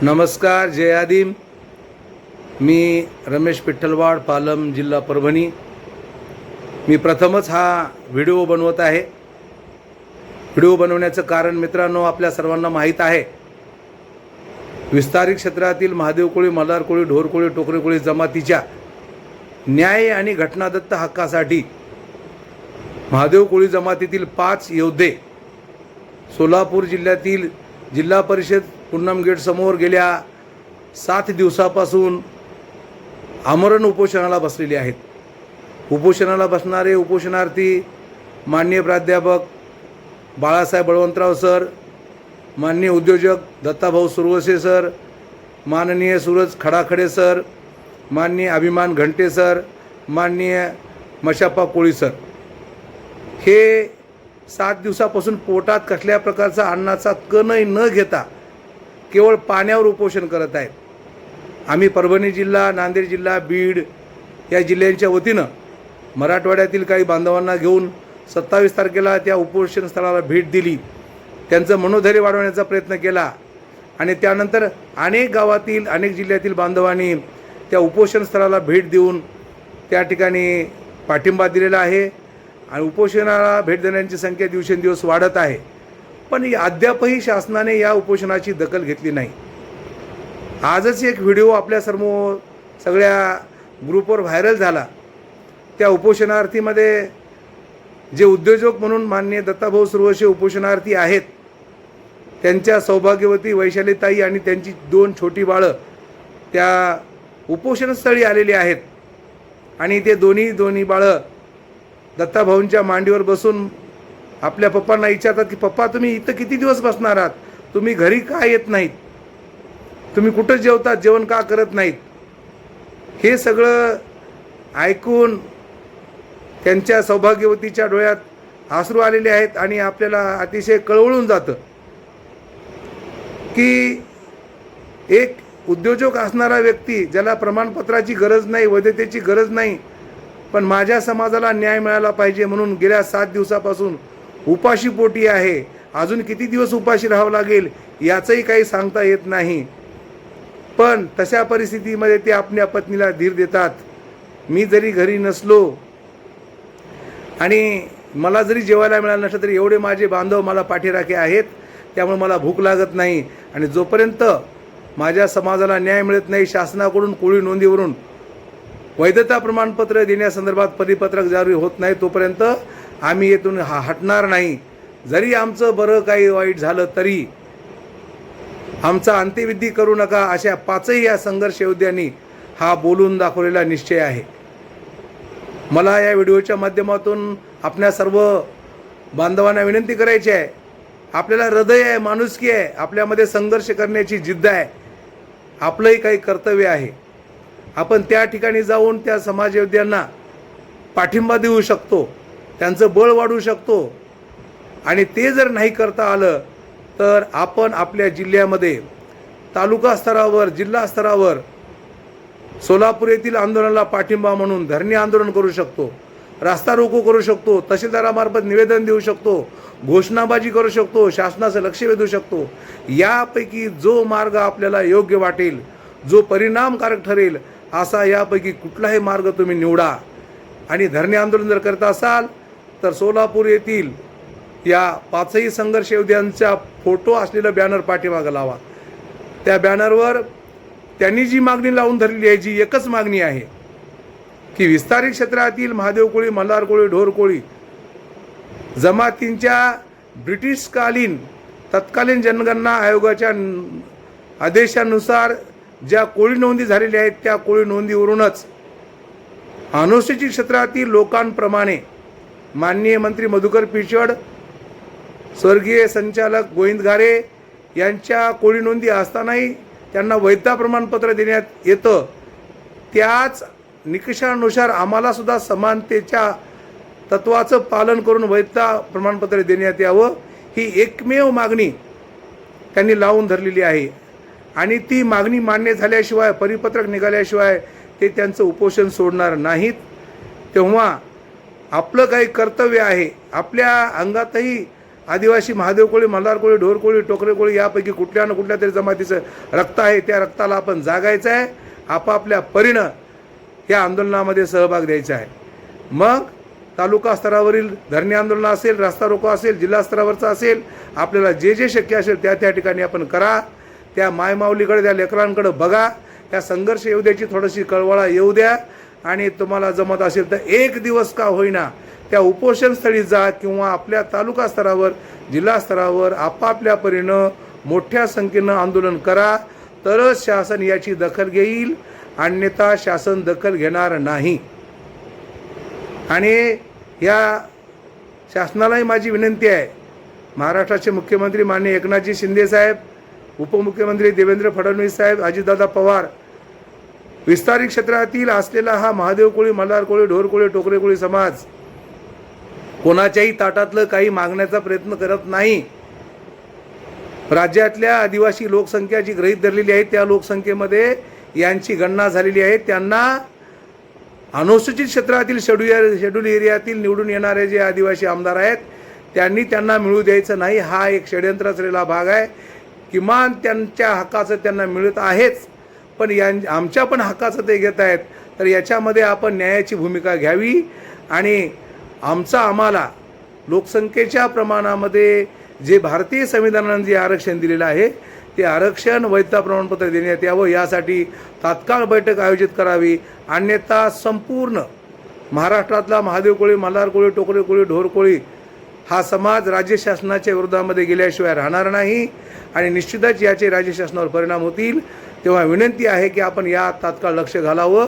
नमस्कार, जय आदिम. मी रमेश पिठ्ठलवाड, पालम, जिल्हा परभणी. मी प्रथमच हा व्हिडिओ बनवत आहे. व्हिडिओ बनवण्याचं कारण मित्रांनो, आपल्या सर्वांना माहीत आहे, विस्तारित क्षेत्रातील महादेव कोळी, मल्हार कोळी, ढोर कोळी, टोकरे कोळी जमातीच्या न्याय आणि घटनादत्त हक्कासाठी महादेव कोळी जमातीतील 5 योद्धे सोलापूर जिल्ह्यातील जिल्हा परिषद पूनम गेट समोर गेल्या 7 दिवसापासून आमरण उपोषणाला बसलेले आहेत. उपोषणाला बसणारे उपोषणार्थी माननीय प्राध्यापक बाळासाहेब बळवंतराव सर, माननीय उद्योजक दत्ताभाऊ सुरवसे सर, माननीय सूरज खडाखडे सर, माननीय अभिमान घंटे सर, माननीय मशाप्पा कोळी सर, हे 7 दिवसापासून पोटात कसल्या प्रकारचा अन्नाचा कणही न घेता केवळ पाण्यावर उपोषण करत आहेत. आम्ही परभणी जिल्हा, नांदेड जिल्हा, बीड या जिल्ह्यांच्या वतीनं मराठवाड्यातील काही बांधवांना घेऊन 27 तारखेला त्या उपोषण स्थळाला भेट दिली. त्यांचं मनोधैर्य वाढवण्याचा प्रयत्न केला आणि त्यानंतर अनेक गावातील, अनेक जिल्ह्यातील बांधवांनी त्या उपोषण स्थळाला भेट देऊन त्या ठिकाणी पाठिंबा दिलेला आहे आणि उपोषणाला भेट देण्याची संख्या दिवसेंदिवस वाढत आहे. पण अद्यापही शासनाने या उपोषणाची दखल घेतली नाही. आजच एक व्हिडिओ आपल्या सगळ्या ग्रुपवर व्हायरल झाला. त्या उपोषणार्थीमध्ये जे उद्योजक म्हणून माननीय दत्ताभाऊ सुरवसे उपोषणार्थी आहेत, त्यांच्या सौभाग्यवती वैशालीताई आणि त्यांची 2 छोटी बाळं त्या उपोषणस्थळी आलेली आहेत आणि ते दोन्ही बाळं दत्ताभाऊंच्या मांडीवर बसून आपल्या पप्पांना विचारतात की पप्पा, तुम्ही इथं किती दिवस बसणार आहात? तुम्ही घरी का येत नाहीत? तुम्ही कुठं जेवतात? जेवण का करत नाहीत? हे सगळं ऐकून त्यांच्या सौभाग्यवतीच्या डोळ्यात अश्रू आलेले आहेत आणि आपल्याला अतिशय कळवळून जातं की एक उद्योजक असणारा व्यक्ती, ज्याला प्रमाणपत्राची गरज नाही, वैधतेची गरज नाही, पण माझ्या समाजाला न्याय मिळाला पाहिजे म्हणून गेल्या 7 दिवसापासून उपाशी पोटी आहे. अजून किती दिवस उपाशी राहावं लागेल याचंही काही सांगता येत नाही. पण तशा परिस्थितीमध्ये ते आपल्या पत्नीला धीर देतात. मी जरी घरी नसलो आणि मला जरी जेवायला मिळालं नसलं तरी एवढे माझे बांधव मला पाठीराखे आहेत, त्यामुळे मला भूक लागत नाही. आणि जोपर्यंत माझ्या समाजाला न्याय मिळत नाही, शासनाकडून कोळी नोंदीवरून वैधता प्रमाणपत्र देण्यासंदर्भात परिपत्रक जारी होत नाही, तोपर्यंत आम्ही येथून हटणार नाही. जरी आमचं बरं काही वाईट झालं तरी आमचा अंत्यविधी करू नका, अशा 5ही या संघर्ष योद्ध्यांनी हा बोलून दाखवलेला निश्चय आहे. मला या व्हिडिओच्या माध्यमातून आपल्या सर्व बांधवांना विनंती करायची आहे, आपल्याला हृदय आहे, माणुसकी आहे, आपल्यामध्ये संघर्ष करण्याची जिद्द आहे, आपलंही काही कर्तव्य आहे. आपण त्या ठिकाणी जाऊन त्या समाज योद्ध्यांना पाठिंबा देऊ शकतो, त्यांचं बळ वाढवू शकतो. आणि ते जर नाही करता आलं तर आपण आपल्या जिल्ह्यामध्ये तालुका स्तरावर, जिल्हा स्तरावर सोलापूर येथील आंदोलनाला पाठिंबा म्हणून धरणे आंदोलन करू शकतो, रास्ता रोको करू शकतो, तहसीलदारामार्फत निवेदन देऊ शकतो, घोषणाबाजी करू शकतो, शासनाचं लक्ष वेधू शकतो. यापैकी जो मार्ग आपल्याला योग्य वाटेल, जो परिणामकारक ठरेल, असा यापैकी कुठलाही मार्ग तुम्ही निवडा. आणि धरणे आंदोलन जर करत असाल तर सोलापूर येथील या 5ही संघर्ष योद्ध्यांचा फोटो असलेला बॅनर पाठीमागं लावा. त्या बॅनरवर त्यांनी जी मागणी लावून धरलेली आहे, जी एकच मागणी आहे की विस्तारित क्षेत्रातील महादेव कोळी, मल्हार कोळी, ढोर कोळी जमातींच्या ब्रिटिशकालीन तत्कालीन जनगणना आयोगाच्या आदेशानुसार ज्या कोळी नोंदी झालेल्या आहेत, त्या कोळी नोंदीवरूनच अनुसूचित क्षेत्रातील लोकांप्रमाणे माननीय मंत्री मधुकर पिचड, स्वर्गीय संचालक गोविंद घारे यांच्या कोळी नोंदी असतानाही त्यांना वैधता प्रमाणपत्र देण्यात येतं. त्याच निकषानुसार आम्हाला सुद्धा समानतेच्या तत्वाचं पालन करून वैधता प्रमाणपत्र देण्यात यावं, ही एकमेव मागणी त्यांनी लावून धरलेली आहे. आणि ती मागणी मान्य झाल्याशिवाय, परिपत्रक निघाल्याशिवाय ते त्यांचं उपोषण सोडणार नाहीत. तेव्हा आपलं काही कर्तव्य आहे, आपल्या अंगातही आदिवासी महादेव कोळी, मल्हार कोळी, ढोर कोळी, टोकरे कोळी यापैकी कुठल्या ना कुठल्या तरी जमातीचं रक्त आहे. त्या रक्ताला आपण जागायचं आहे. आपापल्या परीनं या आंदोलनामध्ये सहभाग द्यायचा आहे. मग तालुका स्तरावरील धरणे आंदोलन असेल, रस्ता रोको असेल, जिल्हा स्तरावरचा असेल, आपल्याला जे जे शक्य असेल त्या त्या ठिकाणी आपण करा. त्या मायमाऊलीकडे, त्या लेकरांकडे बघा. त्या संघर्ष येऊ द्याची थोडीशी कळवळा येऊ द्या. आणि तुम्हाला जमत असेल तर एक दिवस का होईना त्या उपोषणस्थळी जा किंवा आपल्या तालुका स्तरावर, जिल्हा स्तरावर आपापल्या परीनं मोठ्या संख्येनं आंदोलन करा. तरच शासन याची दखल घेईल, अन्यथा शासन दखल घेणार नाही. आणि या शासनालाही माझी विनंती आहे, महाराष्ट्राचे मुख्यमंत्री माननीय एकनाथजी शिंदे साहेब, उपमुख्यमंत्री देवेंद्र फडणवीस साहेब, अजितदादा पवार, विस्तारित क्षेत्रातील असलेला हा महादेव कोळी, मल्हार कोळी, ढोर कोळी, टोकरे कोळी समाज कोणाच्याही ताटातलं काही मागण्याचा प्रयत्न करत नाही. राज्यातल्या आदिवासी लोकसंख्या जी गृहीत धरलेली आहे त्या लोकसंख्येमध्ये यांची गणना झालेली आहे. त्यांना अनुसूचित क्षेत्रातील शेड्यूल एरियातील निवडून येणारे जे आदिवासी आमदार आहेत त्यांनी त्यांना मिळू द्यायचं नाही. हा एक षड्यंत्र असलेला भाग आहे. किमान त्यांच्या हक्काचं त्यांना मिळत आहेच, पण आमच्या पण हक्काचं ते घेत आहेत. तर याच्यामध्ये आपण न्यायाची भूमिका घ्यावी आणि आम्हाला लोकसंख्येच्या प्रमाणामध्ये जे भारतीय संविधानाने जे आरक्षण दिलेलं आहे ते आरक्षण वैधता प्रमाणपत्र देण्यात यावं, यासाठी तात्काळ बैठक आयोजित करावी. अन्यथा संपूर्ण महाराष्ट्रातला महादेव कोळी, मल्हार कोळी, टोकरे कोळी, ढोर कोळी हा समाज राज्य शासनाच्या विरोधामध्ये गेल्याशिवाय राहणार नाही आणि निश्चितच याचे राज्य शासनावर परिणाम होतील. तेव्हा विनंती आहे की आपण या तात्काळ लक्ष घालावं.